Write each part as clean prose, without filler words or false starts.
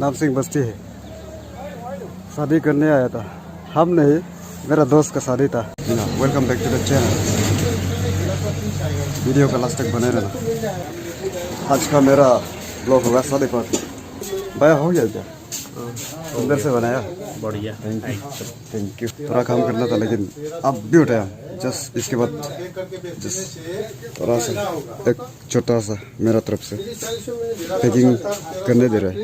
नाम सिंह बस्ती है। शादी करने आया था, हम नहीं, मेरा दोस्त का शादी था। Welcome back to the channel. Video का लास्ट तक बने रहना। आज का मेरा ब्लॉग होगा शादी पार्टी। भैया हो गया क्या? सुंदर से बनाया, बढ़िया। Thank you. थोड़ा काम करना था लेकिन अब भी उठाया। जस्ट इसके बाद थोड़ा सा एक छोटा सा मेरा तरफ से पैकिंग करने दे रहा है।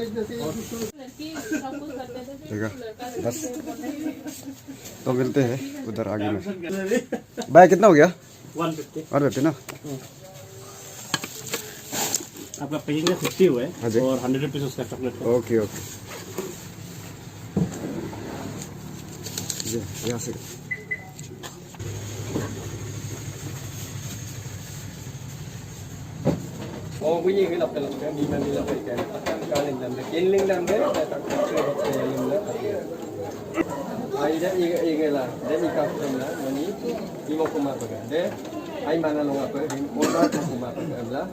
देखा बस, तो मिलते हैं उधर आगे में। भाई कितना हो गया? 150 ना। आपका पैकिंग में 50 हुआ है और 100 रुपीज उसका चॉकलेट। ओके ओके, यहाँ से Oh, bunyi gelap dalam kan, di mana gelap kan? Akan kalian dalam killing dalam kan, tak kacau killing dalam. Ai dah iga lah, dah ikap dalam ni, imo kuma apa? Dah, ai mana long apa? Imo dah kuma apa? Dalam,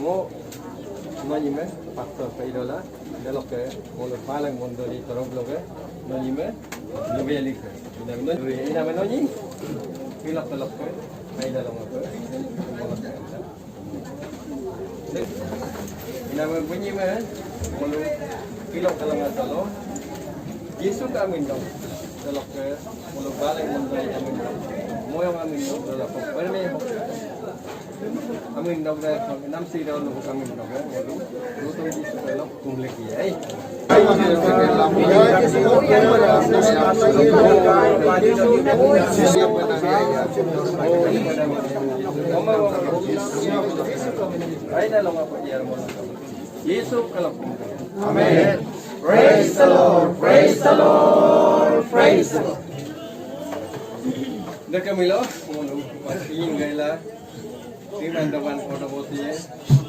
mo mana ni? Faktor kaidola, dalam ke, mo le palang mondo di terong loge, mana ni? Lebih alik. Dalam ni, nama mana ni? Gelap dalam kan, ai dalam apa? Nama bunyi mana? Kalau kilok kalau nggak salah, Yesus kami dong. Kalau ke kalau balik mendai kami dong. Mau yang kami dong. Kalau ke perme kami dong dah. Nam si dong lu kami dong. Kalau lu tu Yesus kalau kumle kiai. Yesus kalau Amen. Praise the Lord, praise the Lord, praise the Lord. Dah kami lo, masih gila. Timan dawan kota botiye.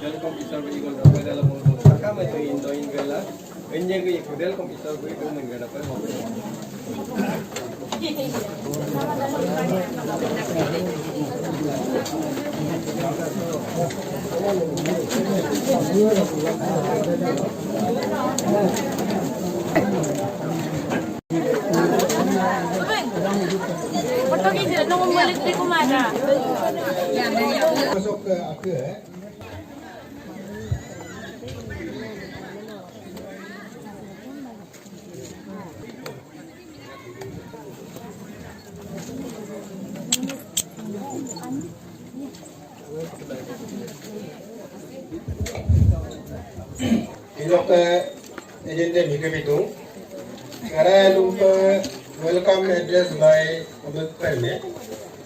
Kalau komputer berikut apa dalam mulut. Kami tu indoin gila. Enjeng gila. Kalau komputer berikut menggala apa? Masuk ke aku Ilok ke agenda mikir itu. Sekarang lupa welcome address by Abang Perme.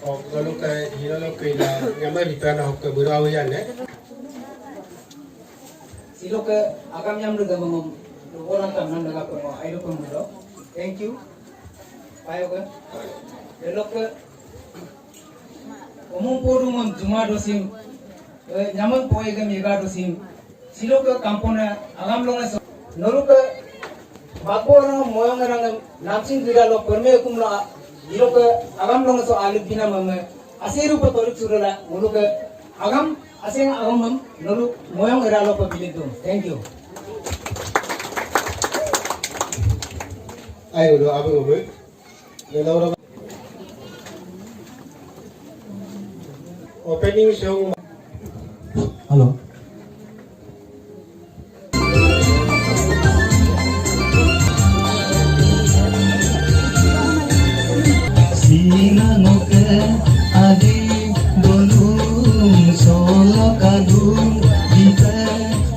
और लोग का हीरो लोग के ला यमर हिताना होकर बुरा हो जाने सिलो के आगाम यम लगा मम orang tanam lगा पर आइलो पर मुलो थैंक यू पायो के लोग के ओमम पोरु मन जुमा दोसिम न्यामन पोए के मेगा दोसिम सिलो के कांपोना आगाम लोग ने नरु के बागो ना मोयंग रंग नामसिंग दिरा लोग परमे कुमला Ilo ke agam long so alip bina mama aseru pa torik surala mulu ke agam aseng agam mam nolu moyang eralo pa bilitu. Thank you. Ayo do abu abu. Nelaura opening show. Hello. Sinangoke adi bolung solo kadung kita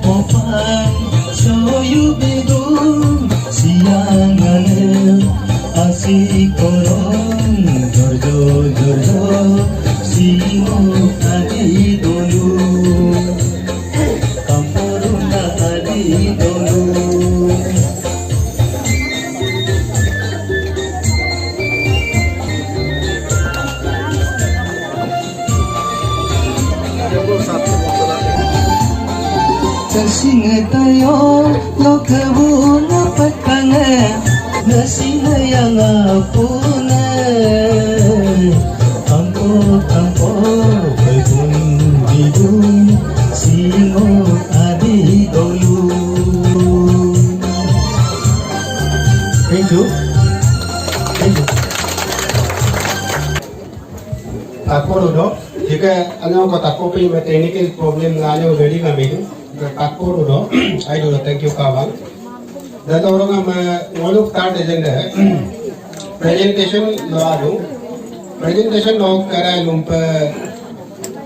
mopan soyu bedung siangane asik korong jorjo jorjo sino adi bolung kampurunda adi bolung Singa tayo lokabu napakanga nasina yang apuna kampo kampo begun bidung singo adi dolu you. Thank you. Tako rudo, jika anda kau tako pun technical problem lanya ready kami tu. Tako rudo, I do thank you kawan. Dan orang am ngoluk start agenda presentation lo adu. Presentation lo kara lumpa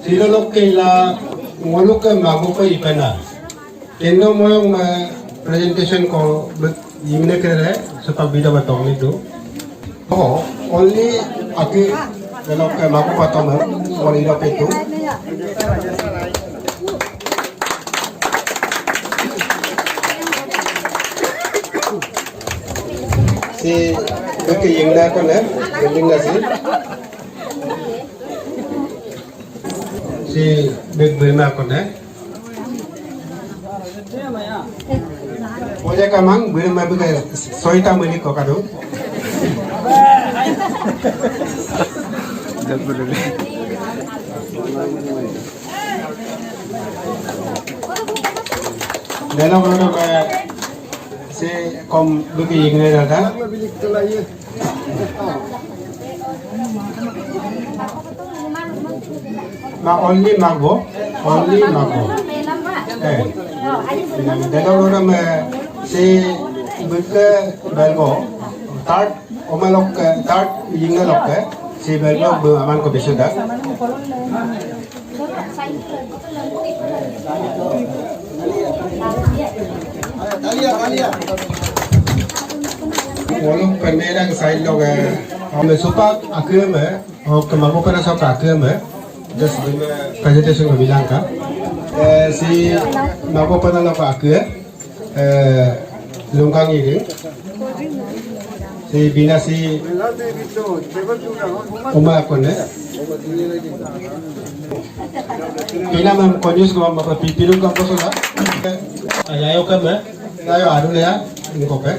silo lo kela ngoluk ke magu pe ipana. Kendo moyong presentation ko imne kere sebab bida batong ni tu. Oh, only aku kalau ke magu patong orang ida petu. Si bagi yang dah kon yang dah si big berma kon Oja kamang berma bagi soita meni ko kado. Dalam orang si kom bagi yang ni ada. Ma only mago. Dalam orang si bagi belgo. Third, omalok third yang lok si belgo aman ko besudah. Walau permainan side log hame supak akhir में और कमाबो पर सब आखिर में just presentation को bilang kan si माबो पर लोग आखिर lungkang ini si bina si oma aku ne bina mem konyus ko mapa pipiru ko posola ayayo kan ayo adu ya ini ko pe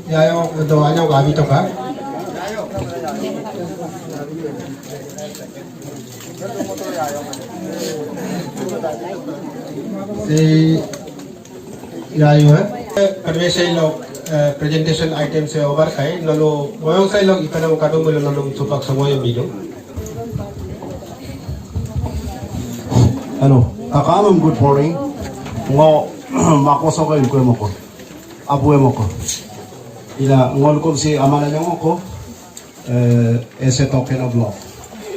yayo doanya ko abi to ka si yayo perwe sai log presentation item se over kai lalu boyong sai log ikana mo kadung mo lalu tupak semua yang bido. Ano, kakamam good morning. Ngo makoso ko yung mo ko. Abuwe mo ko. Ila ngol ko si amana nyo ko ese token of love.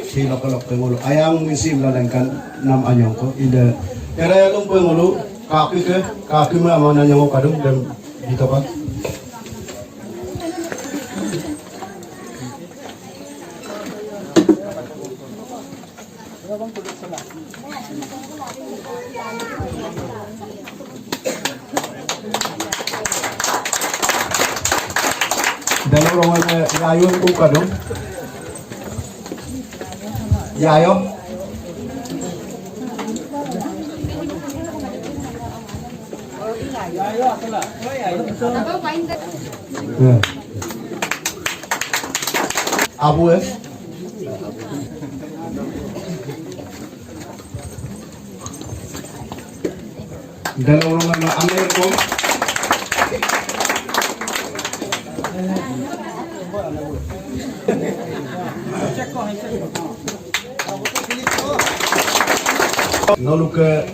Si lokalok ko ngolo. Ayang misim lalangkan nam anyong ko. Ida kaya yung po ngolo kaki mo amana nyo ko kadung dan dito pa. Dalam orang yayo ko kadung. Yayo. Abu dalam orang Amir ko ngolu ke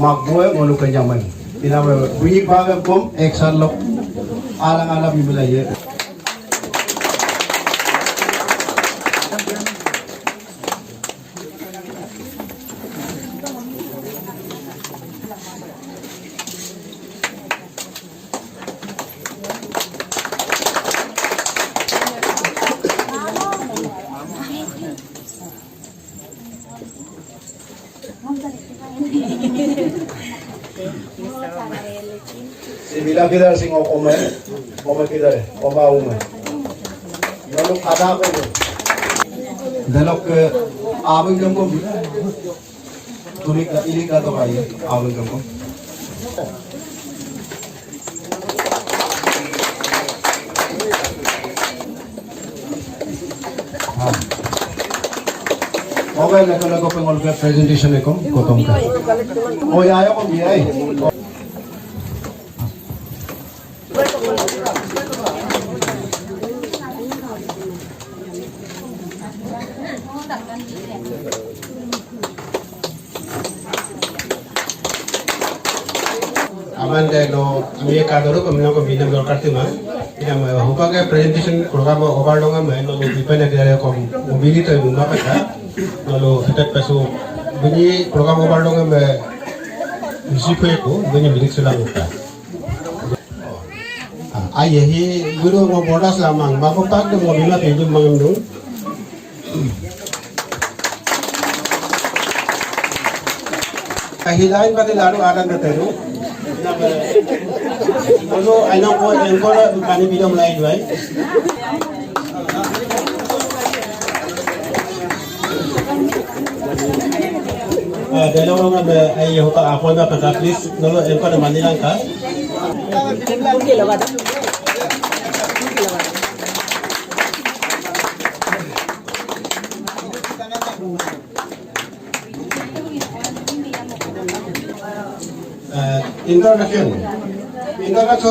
magboe ngolu ke nyaman ina bunyi bagam kom eksan lok alang-alang bibilaya si bilang kita sing oma kita oma uma lalu ada apa itu dalok ke abang jangko tulik ini kata kaya abang jangko okay lagu pengol ke presentation ko kotong ka oh ya ayo ko biay Aman deh no, kami kadang kami nak minum dorkar tu mah. Ina mah, hukum ke presentation program over dong mah, no bipan yang kita kom mobil itu bunga pada, no kita pesu bunyi program over dong mah, musik itu bunyi milik sulang kita. Ayah hi guru mau bodas lamang, bapak tak ke mobil lah pinjam mangandung. Kahilain pada lalu ada terus. Kalau anak ko yang ko kani video mulai dua. Dalam orang ada ayah ko apa na pada please nolo yang ko ada mandilan ka. Introduction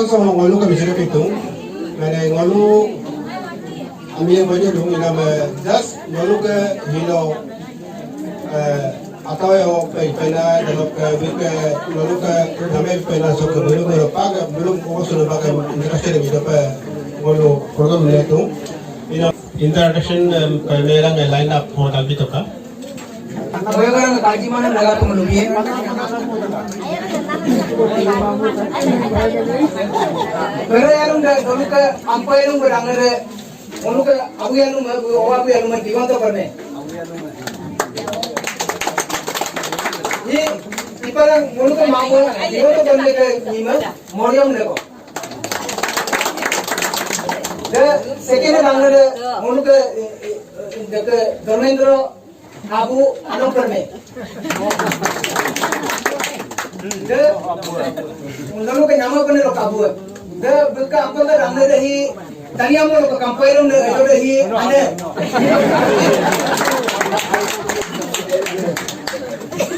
sa mga ngolu kami sila pitong may ngolu ambil banyak dong inam just ngolu ke hilo atau yang pena dalam ke ngolu ke namanya pena so ke belum pag belum ko sudah pakai introduction gitu pa ngolu program itu inam introduction merang line up ho dal bito ka Orang kaji mana lagi menunggu. Kalau yang dulu ke apa yang berangkat, dulu ke abu yang diwan tu kerana. Ini tipe yang dulu ke mampu diwan tu kerana ke lima, moriam lego. The second berangkat dulu ke Dharmendra Abu anu kerana. Lalu ke nama pun lo kabu. The buka apa le ramai rahi. Tanya mo lo kampairon le itu rahi ane.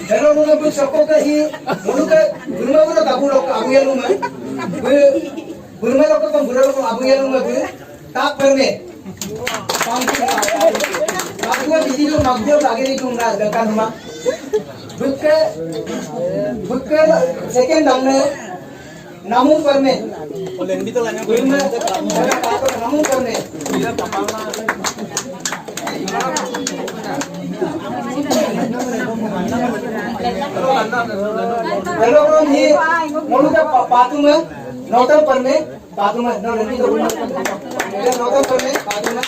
Kalau lo buk sokok rahi, lo ke burma lo kabu lo abu yang lo mah. Burma lo ke kampura lo abu yang lo mah. Tak pernah. Aku biji lo magjo lagi ni cuma dekat rumah. Bukan second damne namun perme. Namun perme. Kalau orang ni mulu ke patu में नौतम perme patu में नौ लंबी तो नौतम perme patu में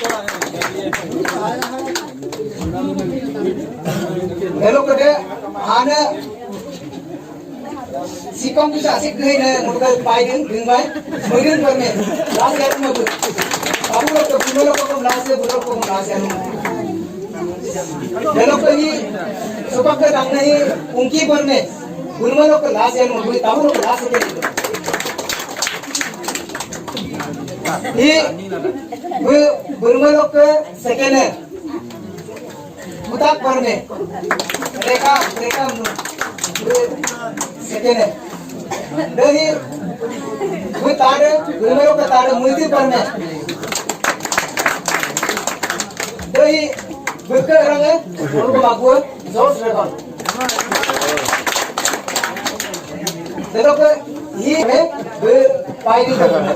Hello kerja, ana sikam kita asik gay na murga paidin ringbai, mungkin perme, last year में कुछ, अब लोग तो बुनो लोग को last year बुनो को last year में, Hello kerja, सुबह के रंग नहीं उनकी perme, बुनो लोग को last year में कुछ, तब लोग last year में ये बुनो लोग के second है Utak perme, mereka second है, dari gue tade, gue merok ke tade multi perme, dari gue ke orang है, orang bagus, jauh rekod, dari ke ini में gue पाइडी करना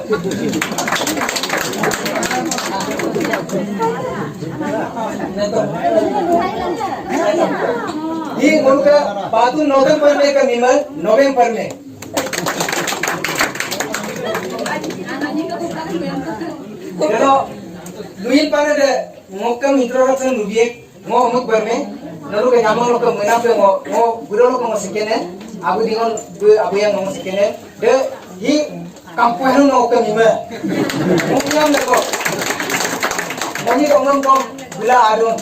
ये उनका पातु नवंबर में का निमल नवंबर में चलो लुइल पाने दे मोकम इंट्रोडक्शन लुबिए मो अमुक बर में नलु के नाम लोग मना पे मो बुरो लोग मो सिकेने आबु दिगन आबु yang मो सिकेने दे ही काम्पुहनु नो के निमल मोकम देखो Moni orang kau bila adun,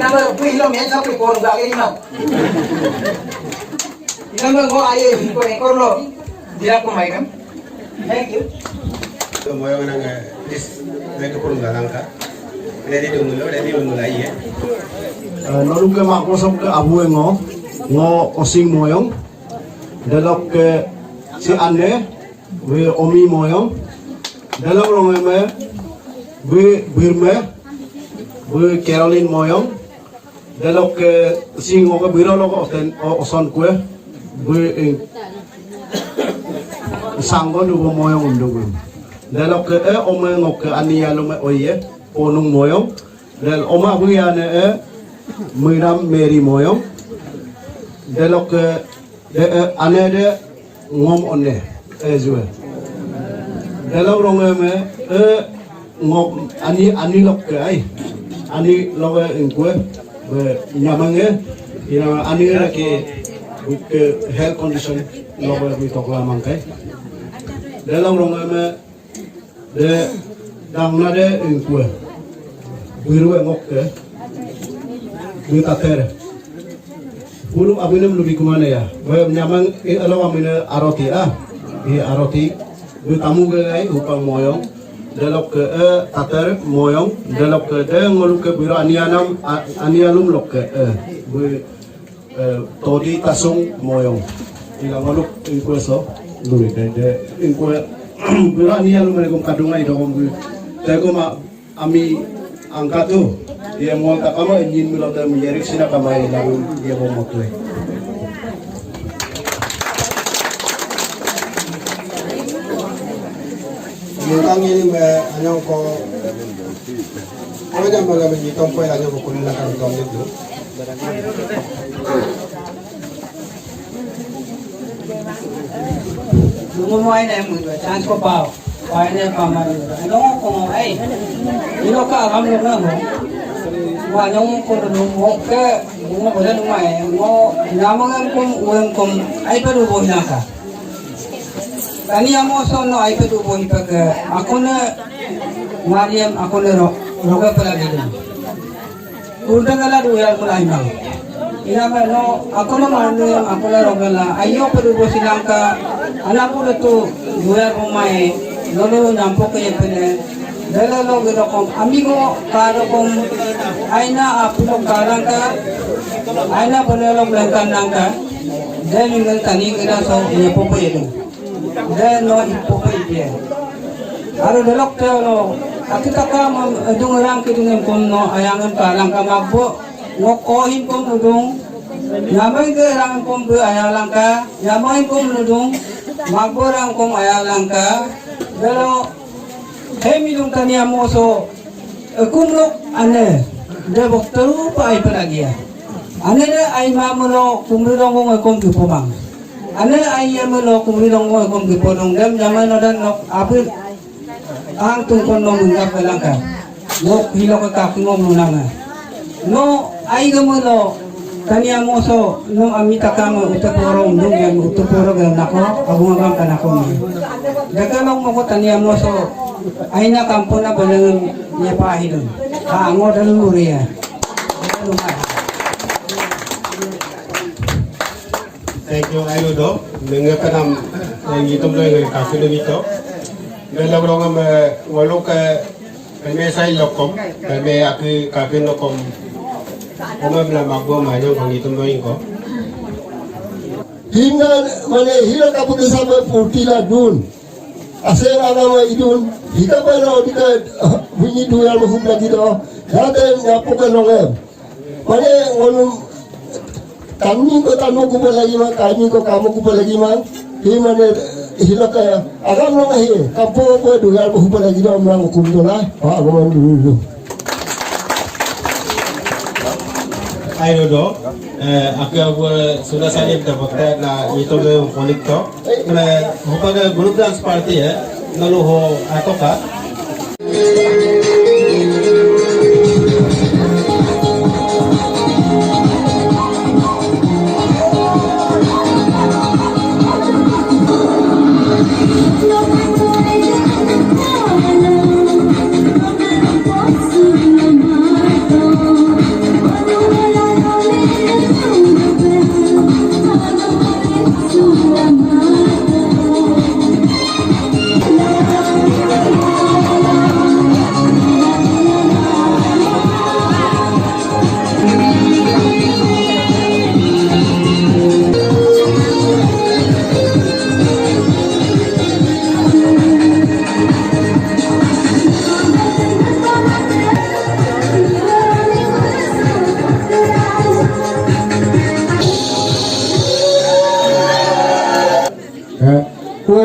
nama pilih main sampai korang lagi ni mah. Nama kau ayah kau ekor lo, dia kau main kan? Thank you. Semua orang yang dis mereka korang galang ka, ready mulai ya. Nolung ke mak kosong ke abu ngo osing moyong, dalok ke si ane, we omi moyong, dalam orang me. We Birme, we Caroline Moyong, Delok sing oke biro lo oten oson kue bu sanggon du moyong undung. Delok ome ngok ania lo me oye ponung moyong. Del oma bu ya ne miram meri moyong. Delok ane de ngom one ezue. Delok rongeme ngom ani lok ai ani lo ingkue nyamange ina ani ke health condition lo bi to la mangkai dalam rongame de dangna de ingkue biru ngok ke bi tatere bulu abine lebih kumana ya we nyamang alo amine aroti aroti bi tamu gai upang moyong delok ke tater moyong delok ke ngoluk ke biru anialum lok ke todi tasung moyong ila ngoluk ingkue so dulu de ingkue biru anialum mereka kadungai dong tego ma ami angkat tu dia mau tak kama ingin mula dan menyerik sina kama lalu dia mau motwe Yang ini anyong ko Ano jang mga magitong po anyong ko kunin lang kami komit do. Lumumuhay na yung mga chance ko pa. Kaya na yung pamarin. Ano ko ay ino ka agam na mo. Wanong ko lumumuhay ka mo ko na lumay mo namangan kong ay paruboy na ka. Kaniya mo so no ay paruboy pag ako na Mariam ako na roga pala din. Undang ala duyal mulai mang. Ina no ako na Mariam ako na roga la ayo paruboy silang ka anak ko na to duyal umay lolo nampo kaya pene. Dala lo gino kong amigo karo kong ay na apulong karang ka ay na panelong langkan lang ka dahil yung taning ina so iya po po ito dahil no ipo po ito aro dalok tayo no akita ka dung orang kidungin kong no ayangan karang ka magbo ngokohin kong udong yamay ka ayangan kong bu ayalang ka yamay kong udong magbo rang kong ayalang ka dalo Hemi dong tanya mo so kumlok ane debok teru pa ay palagi ya ane ay mamulo kumridong kong akong gipomang ane ay yamulo kumridong kong akong gipodong dem yaman no dan nok apil ang tungkol no mungkap lang ka nok hilo ka kakingom nunanga no ay gamulo tanya mo so nung amita ka mo utaporong nung yan utaporo gan nako abungagang ka nako dagalong mo ko tanya mo so ay na kampo na balang niya pahilon. Kaango dan luria. Thank you Ailudo. Dengan kanam yang itu mulai kafe dito. Dalam orang walau ke kami saya lokom, kami aku kafe lokom. Kami belah magbo majo bang itu mulai ko. Hingga mana hingga kaputi sampai putila dun. Asal nama idun hingga mana kita bunyi dua musim lagi tu, ada yang apa nongem. Mana orang kami ko tanu ko lagi mah, kami ko kamu ko lagi mah. Ini mana hingga kaya agam nong he, kampung ko dua musim lagi tu orang hukum tu lah. Agam dulu. Ailudo, aku sudah saja dapat na itu le polik to. Mana hukum grup dance party ya, lalu ho atau ka?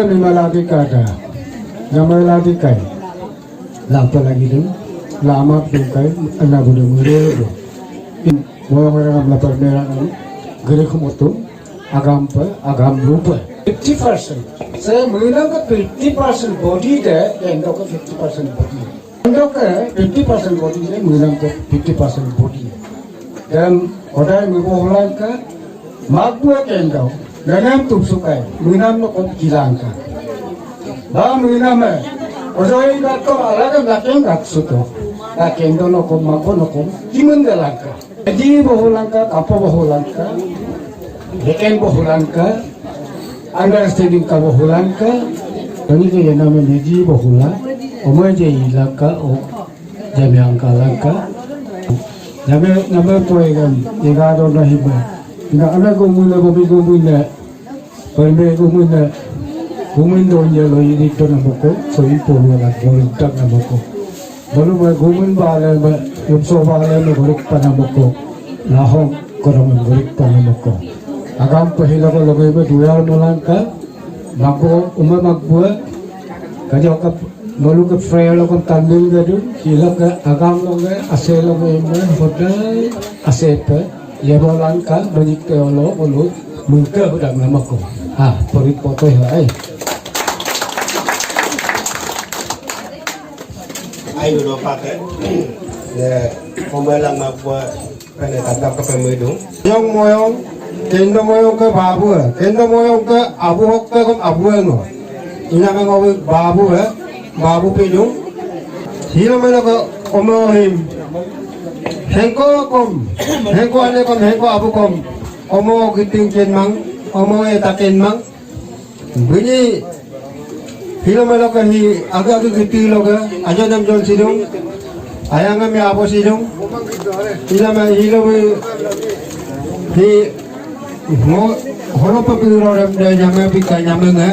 mimalagi kada. Nama lagi kai. Lapa lagi tu. Lama tu kai. Anak budak muda tu. Moyong orang lapar merah ni. Geri kumotu. Agam lupa. 50%. Saya mengenal ke 50% body dia, endok ke 50% body. Endok ke 50% body dia mengenal ke 50% body. Dan orang mengulang ke magbuat endok. Dengan tu sukai mengenal nak hilang ke. Bah mengenal orang ini tak kau alat belakang tak suka. Belakang tu nak magbuat nak kiman dalam ke. Jadi bahulang ke apa bahulang ke. Heken bahulang ke. Understanding ka bahulan ka, kani ke yang nama meji bahulan, omai je hilang ka, jam yang kalang ka, nama poe kan, jika ada orang hiba, jika anak gumula, perme gumun donya lo ini tu nama ko, so itu lah boleh tak nama ko, baru gumun bala, yumso bala boleh tak nama ko, lahong korang boleh tak nama ko. Agam pahila ko lagay ba duyar mulang ka magbo magbuat kaya ka malu ka frail ko tanding gadu sila ka agam loge aselo mo hoday asepa yebolan ka banyak teolo ulu mungka udah nama ko porit foto hai ai do pakai pembelang magbuat pada tatap ke pemedung yang moyong kendo moyong ke babu kendo moyong ke abu hok ke kom abu no ina ka ngowe babu pejung hilo mena ko omohim hengko ane kom hengko abu kom omo giting ken mang omo etaken mang bunyi hilo mena ko hi aga giting lo ga aja nam jon sidung ayang me abo sidung ina ma hilo hi mo holo papiro ram da nyame bika nyame nga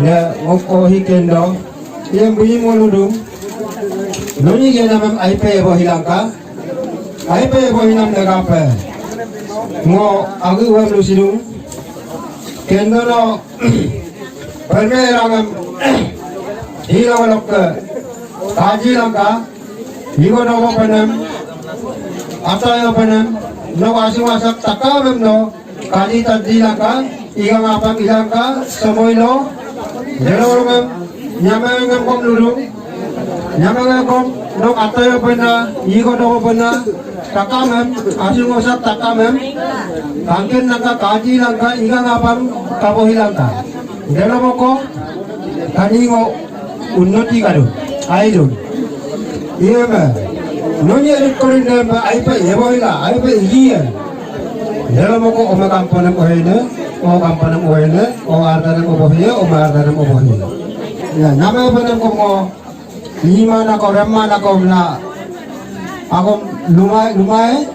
ya ngoko hikendo yang bunyi moludum noni ge namam aipe bo hilangka aipe bo hinam daga pa mo agu wa lusidum kendo no perme rangam hilawalok kaji langka higo no panam ataya panam no wasiwasak takamem no kali tadi langka, ikan apa ilangka, semuanya, jelorongam, nyamangam kom lulu, nyamangam kom, nok atau pena, ikan doko pena, takamem, asyik ngosak takamem, kangkin langka kaji langka, ikan apa kabohi langka, jelorongko, kani ngo unnoti kadu, aidun, iya mah, nonya rekorin nama, aipa yebohila, aipa ijian. Dalam aku oma kampanam ohene, o ardanam obohia, o ardanam obohia. Ya, nama panam ko mo lima na ko ramma na ko na. Ako lumai,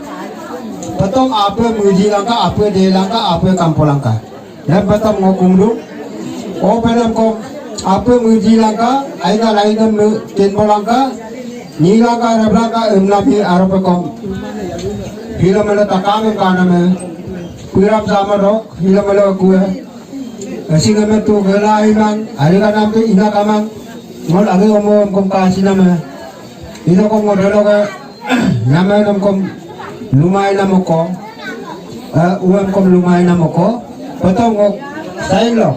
patong apa muji langka, apa de langka, apa kampolangka. Dan patong mo kumdu, o panam ko apa muji langka, aina lainam tenbolangka, ni langka rablaka emnapi arape ko. Hila mala takam kana me pirap sama dok hila mala kuwe asinga me tu gela iman ari kana me ina kamang mol age omo kom kasina me ina ko modelo ka nama nam kom lumai nam ko uam kom lumai nam ko patong sailo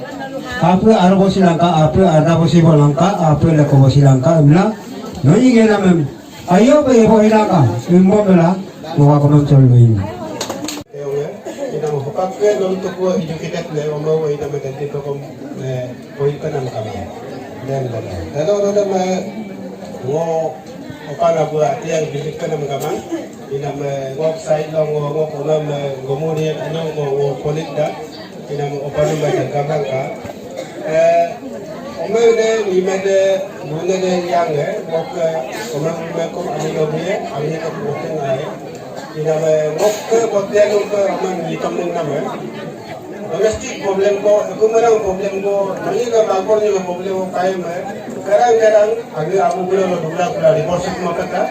apa arbo silangka apa arabo sibolangka apa leko silangka emla noi ge nam ayo be bo hilangka imbo bela mau aku mencol ini. Kita mau pakai untuk gua educated le, mau kita menjadi tokom poin kanam kami. Dan kalau ada mau apa nak buat yang bilik kanam kami, kita website lo mau kolam gomunia kanam mau polit dah, kita mau apa nama jangka ka. Omai deh, lima deh, guna deh yang mau ke omai kom ani kom bukan aye. Ina ngok hotel ko man itam ng naman domestic problem ko kumarang problem ko mali ka bagor ni problem ko kaya me karang agi abu gulo lo dula report mo kata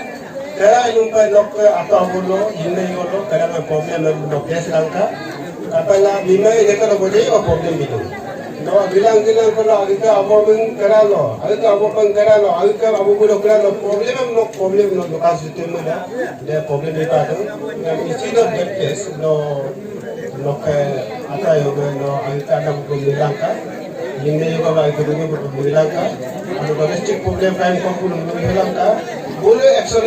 kaya yung pa nok ato abulo yun lo karang problem ng case lang ka kapala lima ide ka lo boje o problem bito no bilang kalau agak apa mengkara lo agak apa boleh kara lo problem no lokal sistem ada dia problem itu ada yang isi no detes no ke apa yang no agak ada bilang kan ini juga agak bilang kan ada domestic problem kan kompul bilang kan boleh action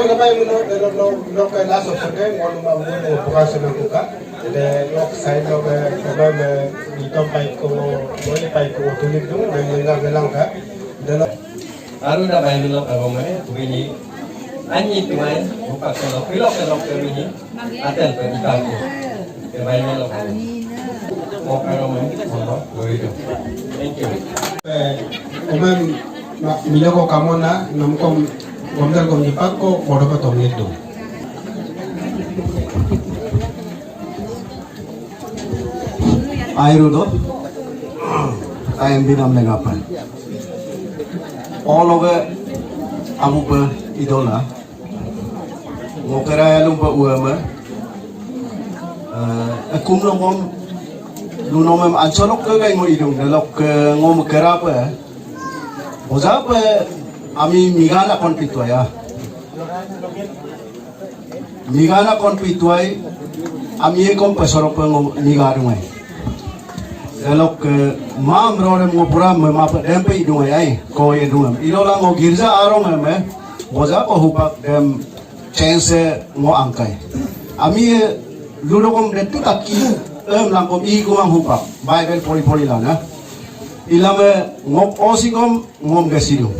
apa yang no ke last option kan mau boleh operasi lakukan de lok sai lo be dito pai ko boleh pai ko tulit dong dan mengang ka de lo aru da bai lo ka gome bini anyi tumai buka ko pilok ke bini atel ke ikan ko ke bai lo ka mo ka gome lo itu thank you omen miloko kamona namkom gomdar gom dipak ko bodo pa tongit do Airudo, I am binam lengapan. All over amupa idola, ngokera lumpa uama, akum lomom, lunomem ancolok ke kay mo idong dalok ngom kera pa, boza pa ami migana konpituaya, migana konpituay, ami ekom pesorok pa ngom migarumay. Elok mam rorem ngopura mapa dempe idung ai ko idung ilola ngo girja arong me boza ko hupak dem chance ngo angkai ami lulokom detu takki langkom I kumang hupak bible pori lana ilame ngop osikom ngom gasidu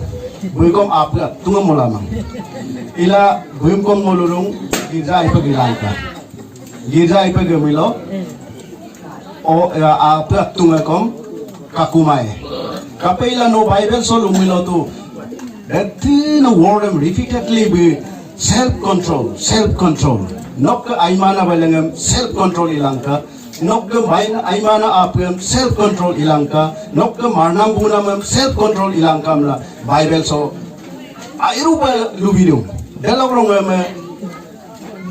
buikom apla tungam molamang ila buimkom ngolurung girja ipagilangka girja ipagamilo o apa tungakom kakumai kapela no bible so lumilo tu that in a word repeatedly be self control nok aimana balangam self control ilangka nok aimana apem self control ilangka nok marnam bunam self control ilangka la bible so airu ba lubido dalawrong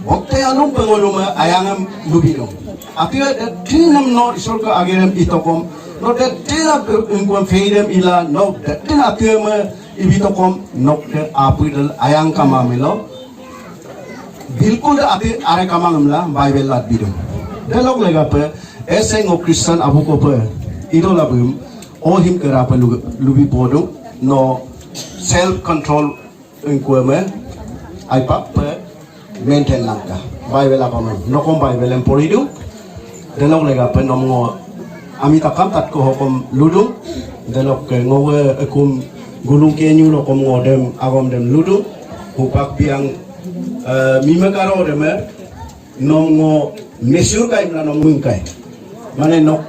waktu anong panguluma ayangam lubido Akhirnya tinam no isolka agerem itokom no tinam ingkuam feidem ila no tinam akhirnya ibitokom no ke apidal ayang kamamilo bilkul akhir are kamamla Bible lat bidum dalog lega pe eseng o Kristen abu ko pe idola bum o him kerapa lubi podo no self control ingkuam ai pap pe maintain langka Bible apa no kom Bible em poridu delok lega penom ngo ami takam tat ko hokom ludung delok ke ngowe akum gulung kenyu no kom ngodem agom dem ludung hupak piang mime karo dem no ngo mesur kai na no mungkai mane nok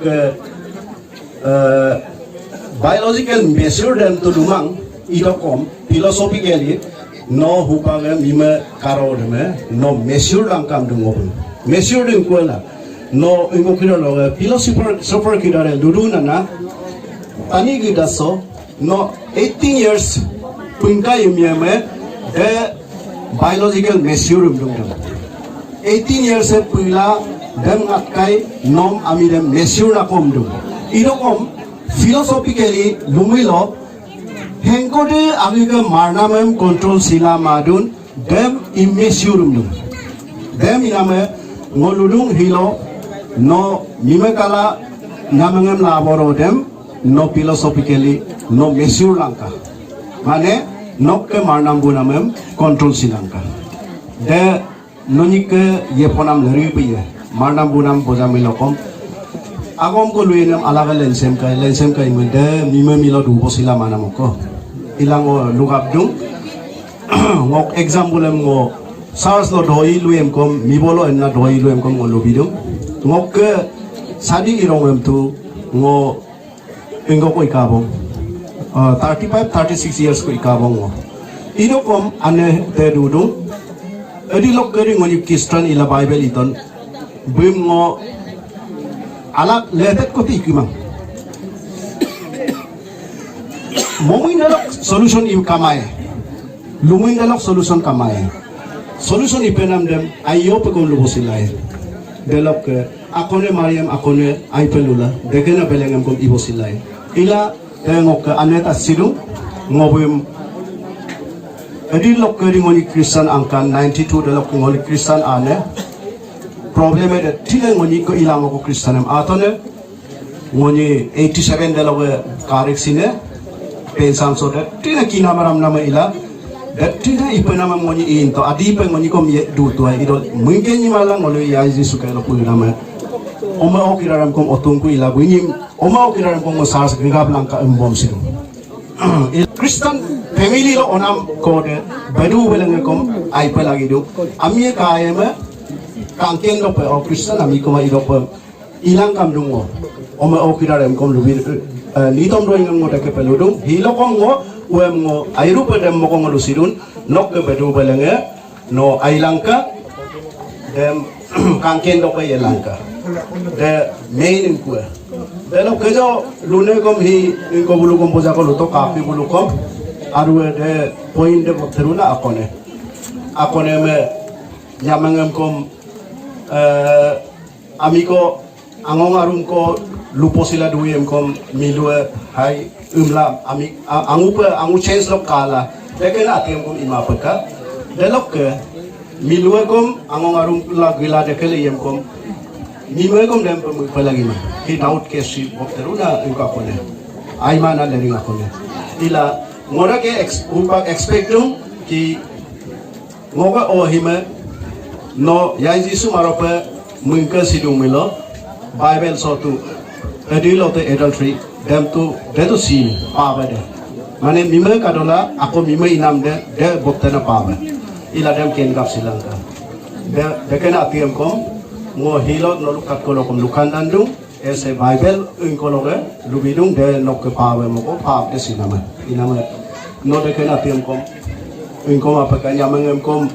biological measure dem to lumang idokom philosophically no hupak mime karo dem no mesur langkam dungobun mesur ding ko la no ingo kira lo philosopher kira re luduna na tani gida so no 18 years punka yumyame de biological measurum dum 18 years e pula dem ngakai nom ami dem measure na kom dum irokom philosophically lumilo hengkode agiga marnamem control sila madun dem immeasurum dum dem iname ngoludung hilo no mimekala namangem laboro dem no philosophically no measure langka mane nok ke marnam bunamem control silangka de nonik yeponam lari piye marnam bunam bojamilokom agom ko luenam alaga lensem kai mede mime milo dubo sila manamoko ilango lugabdung ngok example ngo SARS lo doi luem kom mibolo enna doi luem kom ngo lobidung ngok ke sadi irongem tu ngo engko ko ikabong 35-36 years ko ikabong ngo ino kom ane te dudung edi lok gering ngoni Kristen ila Bible iton bim ngo alak letet ko ti kimang momin dalok solution im kamay lumin dalok solution kamay solution ipenam dem ayo pe kon lubo silay delok akone Mariam akone ai pelula dekena belengam kom ibo silai ila ngok aneta silu ngobum edi lok keri ngoni Kristen angkan 92 dalok ngoni Kristen ane problem ada tidak ngoni ko ilang ko Kristen am atone ngoni 87 dalok karek sine pensam so dat tidak kina maram nama ila dat tidak ipa nama ngoni into adi pa ngoni ko mi du to idol mungkin ni malang ngolo ya Yesus ka lo nama oma o kiraram kom otungku ila buini oma o kiraram kom sar sa grigab langka embom sidu Kristen family lo onam kode badu beleng kom ai pa lagi du amie kaya me kangken lo pe o Kristen ami ko mai do pe ilang kam dungo oma o kiraram kom lubi ni tom do ingam ngota ke peludung hilo kom ngo uem ngo airu pe dem mo ko lusidun nok ke badu beleng no ai langka dem kangken do pe langka the main in kuah. Dalam kerja lune kom hi inko bulu kom poja ko luto kafi bulu kom aru de point de teruna akone me nyamangam kom amiko angong arum ko lupo sila duiem kom milue hai umla ami angu change lok kala dekena atem kom ima peka delok ke milue kom angong arum la gila dekele yem kom ni mereka dem pelagi mah hi daud kesi bokteruna ingka kone ai mana dari ngakone ila ngora ke expectum ki ngoga o hime no ya Yesus marope mungke sidung milo bible sotu adilo te adultery dem tu de tu sin pabade mane mime kadola aku mime inam de boktena pabe ila dem ken gap silangka de kena atiem kom ngo hilot no lukat ko lokom lukan dandung ese bible in kologe lubidung de nok ke pawe mo ko pa de sinama inama no de kena tiam kom in kom apa kanya mangem kom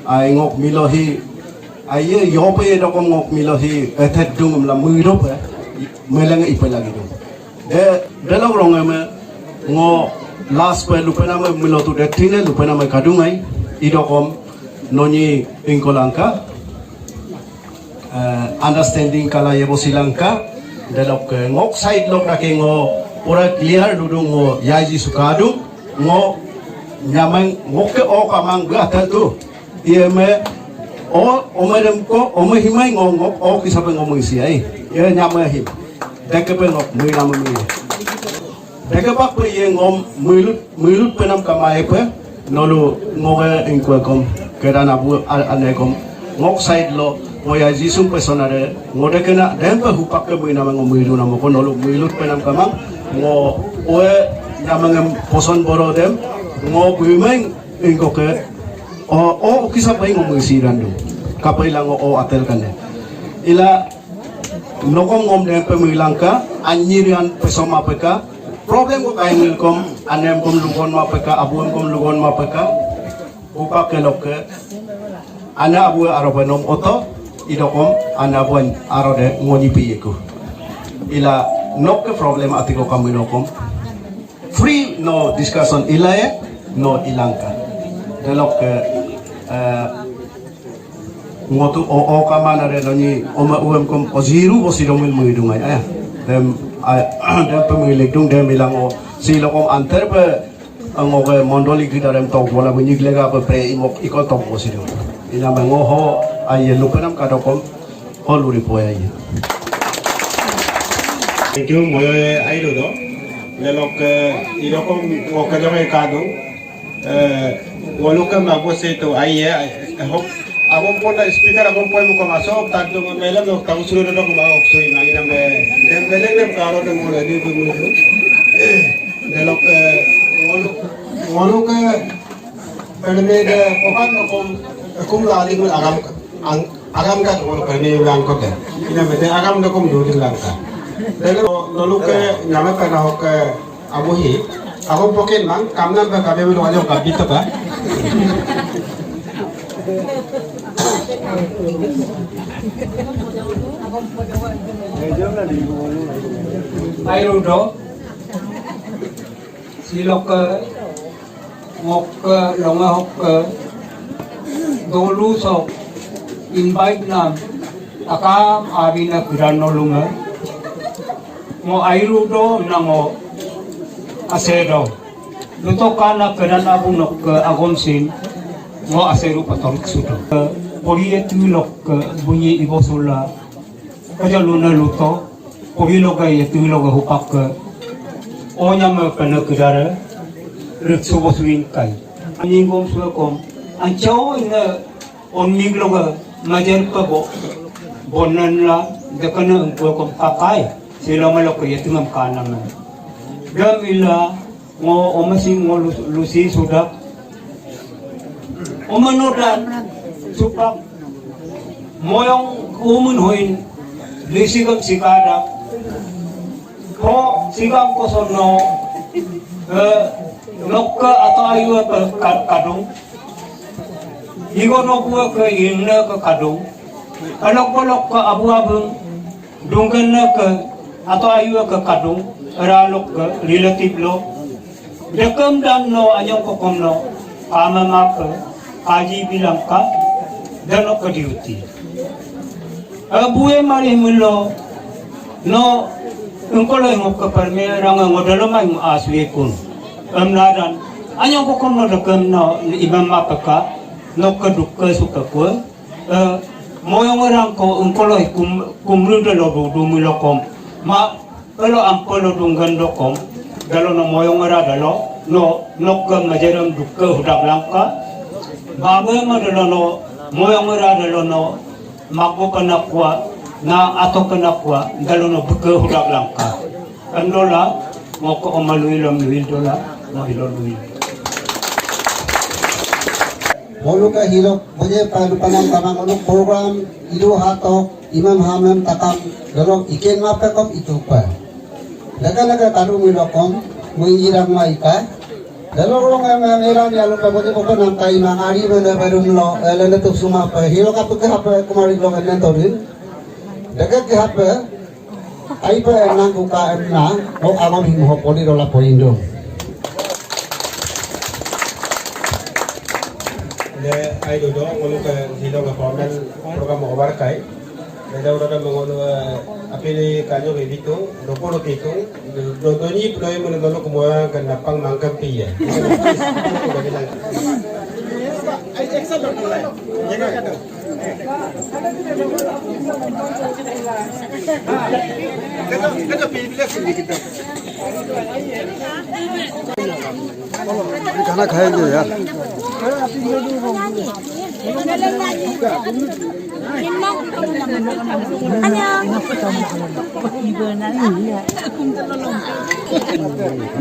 ai ngok milohi ai ye yope ye do kom ngok milohi ethet dung la muiro pe melanga ipelagi do de lo rongame ngo last pe lupena me milotu de tine lupena me kadungai idokom noni in kolangka understanding kala yebo silangka dalok ngok side lok rake ngo ora clear dudung ngo yaji sukadu ngo nyamang ngok ke o kamang gata tu ye me o omerem ko omehimai ngok o kisape ngomong isi ai ye nyamang him deke pe ngok mui nama mi deke pak pe ye ngom mulut penam kamai pe nolu ngoge ingko kom kedana bu anekom ngok side lo moya Yesus personare ngode kena dempa hupak ke mui nama ngomilu nama ko nolu mulut penam kamang ngo oe namangem poson boro dem ngo buimeng ingko ke o kisah pai ngomong sirandu kapai lang o atel kane ila nokom ngom dempa mui langka anyirian pesoma peka problem ko kain kom anem kom lugon ma peka abuem kom lugon ma peka hupak ke loke ana abu arobanom oto idokom anda buan arode ngoni piyeku ila nok ke problem atiko kami nokom free no discussion ilae no ilangka delok ke ngotu o kamana re doni oma uem kom oziru bosidongil muidungai dem pemilik dung dem bilang o silokom anter pe ngoge mondoli kita dem tok bola bunyi lega pe pre imok ikot tok bosidung ila mengoho aye lupenam kadokom holuri poya ye itu moyo aido do lelok idokom ngokadong kado waluka magose to aye hop abom pona speaker abom poy muko masok tagdo mela no tagu suru do ko magok soi na ina me dem beleng dem karo dem mo di du lelok waluka penme de kokan kom lali mo agam ka ko perni ulang ko ke ina me de agam de kom do lang ka delo lalu ke nyame ka na hok abuhi ako poken mang kamna ba kabe lo ajo ka bito ka ai do silok ngok longa hok dolu so invite nam akam abina kirano lunga mo airu do na mo asedo luto kana kirana bunok agom sin mo aseru patorik sudo poriye tulok bunyi ibosula kaja luna luto porilo ga yetulok hupak onya me pena kidara rekso bosuin kai aningom suakom anchao ina on migloga majer pa bonan la dekana ko kom kakai sila malok yetingam kanam gam ila ngo omasing ngo lusi sudak omanodan supak moyong umun hoin lisigam sikada ko sigam ko sono nokka atau ayu kadung igo nokwa ke inna ke kadung alok ke abu-abung dungken ke atau ayu ke kadung ralok ke relatif lo dekam dan no anyong kokom no kama maka kaji bilang ka dan no ke diuti abuye mari mulo no engkolo ngok ke permerang ngodalo mai aswe kun amnadan anyong kokom no dekam no imam apaka no ke dukka suka ku moyong orang ko engkolo kumru dalo du milokom ma elo ampolo dunggan dokom dalo no moyong ara dalo no ke majaram dukka hudak langka babe ma dalo no moyong ara dalo no mako panakwa na ato panakwa dalo no dukka hudak langka andola moko omaluilom luil dola mo hiloluil Bolu ka hilok buje panang tamang uluk program idu hatok imam hamam takam dorong iken mapekom itu pa daga taru milokom mengiram maika dalorong meram ya lupa buje pokok nampai mangari mana baru lo leletuk suma pa hilok apa ke apa kemari lo kan torin daga ke apa ai pa nang buka na o amam himo poli rola poindo ai do ngolu ka hilo ka formal program obar kai da ora ngolu apele kanyo be bitu do polo kitu do doni ploy mun ngolu ko moya kan napang mangkam piye ai eksa do lai jaga ka do kada pilih sini kita खाना खाएंगे यार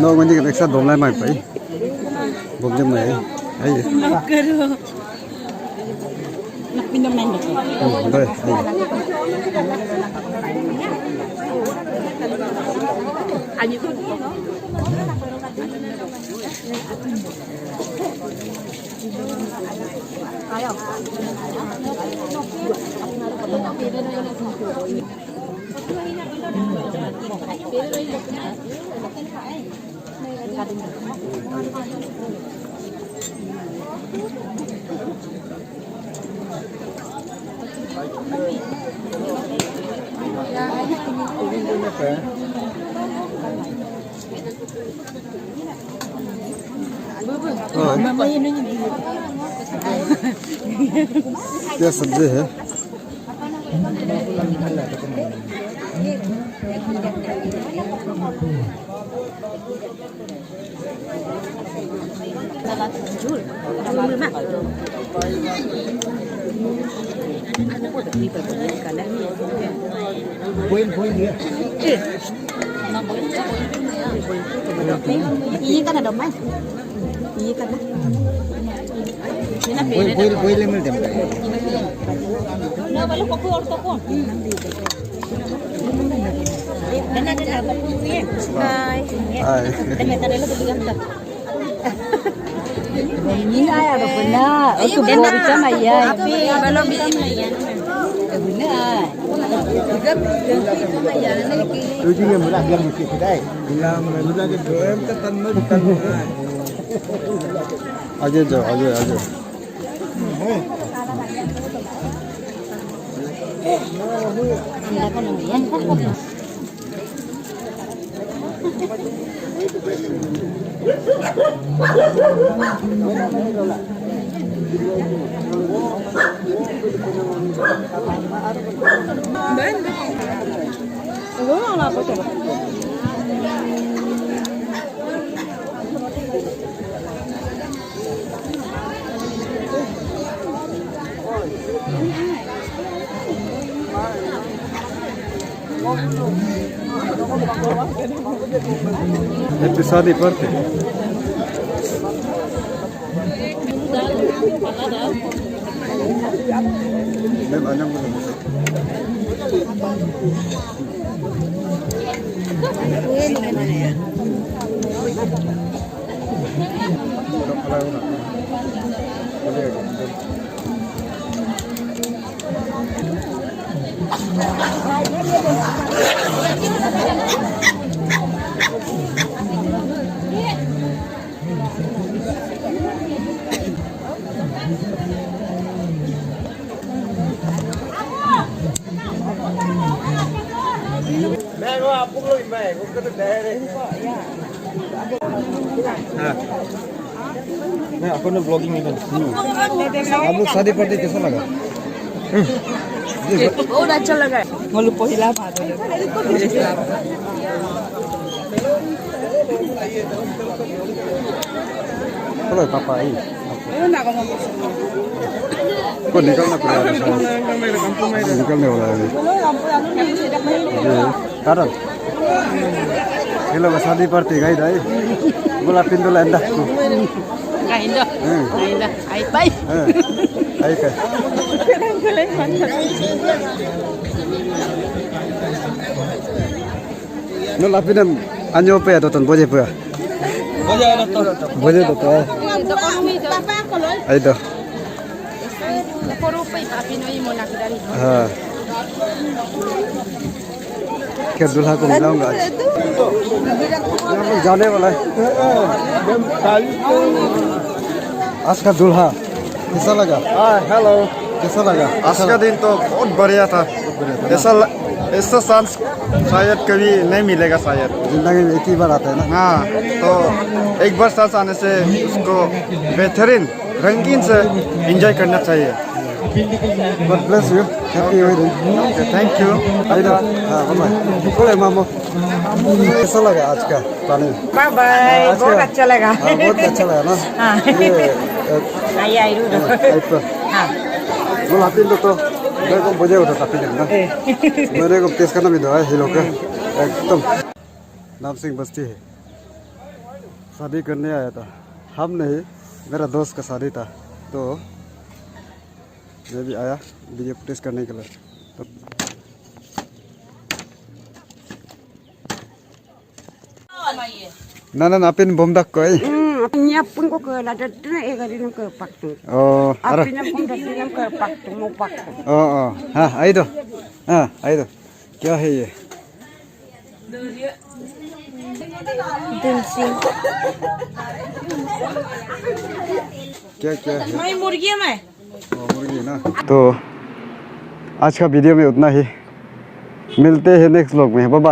nó có những cái sắc đồng lại mày phải bông cho mày ấy đây क्या सब्जी है Iya kan ada mas, iya kan. boil lemel dem Na balu kopi orto ko. Dana dana balu yan. Hai. Hai. Dana dana lo bigyan ta. Ini ayah apa benar? Itu bawa bicara ayah. Tapi balu bicara ayah. Benar. tu juga mula bilang mesti kedai bilang mula ke doem tekan bukan आगे जाओ आगे आगे Anda ko nang yan. Happy शादी birthday. मैं आना बोला मैं अपन ब्लॉगिंग में आप लोग शादी पार्टी कैसा लगा? बहुत अच्छा लगा मोलू पहिला भात हेलो पापा आई को निकलना पड़ेगा निकलने वाला है अभी कारण ये लोग शादी पार्टी गई दाई बोला पिंडो lambda Gaindo. Gaindo. Ay pai. आई का नो लापिन अन्यो पे तो तन बोजे पे बोजे तो आई तो हाँ क्या दूल्हा को मिलाऊंगा आज जाने वाला है आज का दूल्हा कैसा लगा? हेलो कैसा लगा? आज का दिन तो बहुत बढ़िया था ऐसा चांस शायद कभी नहीं मिलेगा शायद जिंदगी में एक ही बार आता है ना। हाँ तो एक बार चांस आने से उसको बेहतरीन रंगीन से एंजॉय करना चाहिए। God bless you. Happy wedding. Okay, thank you. आइना हाँ बाय बोले मामू कैसा लगा आज का प्लानिंग? Bye bye. बहुत अच्छा लगा। बहुत अच्छा लगा ना। Ay ay ru. हाँ। बोल आप इन तो मेरे को बजे उठा काफी दिन ना मेरे को टेस्ट करना भी दो है ये लोग एकदम नाम सिंह बस्ती है शादी करने आया था हम नहीं मेरा दोस्त का शादी था तो मैं भी आया वीडियो टेस्ट करने के लिए तो ना apin bom dak koi Nyapun ko ke ladat na e gari nang ke paktu. oh Apin nang pun dati nang ke paktu mo paktu. oh हाँ आई दो क्या है ये क्या क्या है मैं मुर्गी है मैं मुर्गी ना तो आज का वीडियो में उतना ही मिलते हैं नेक्स्ट व्लॉग में बाय बाय।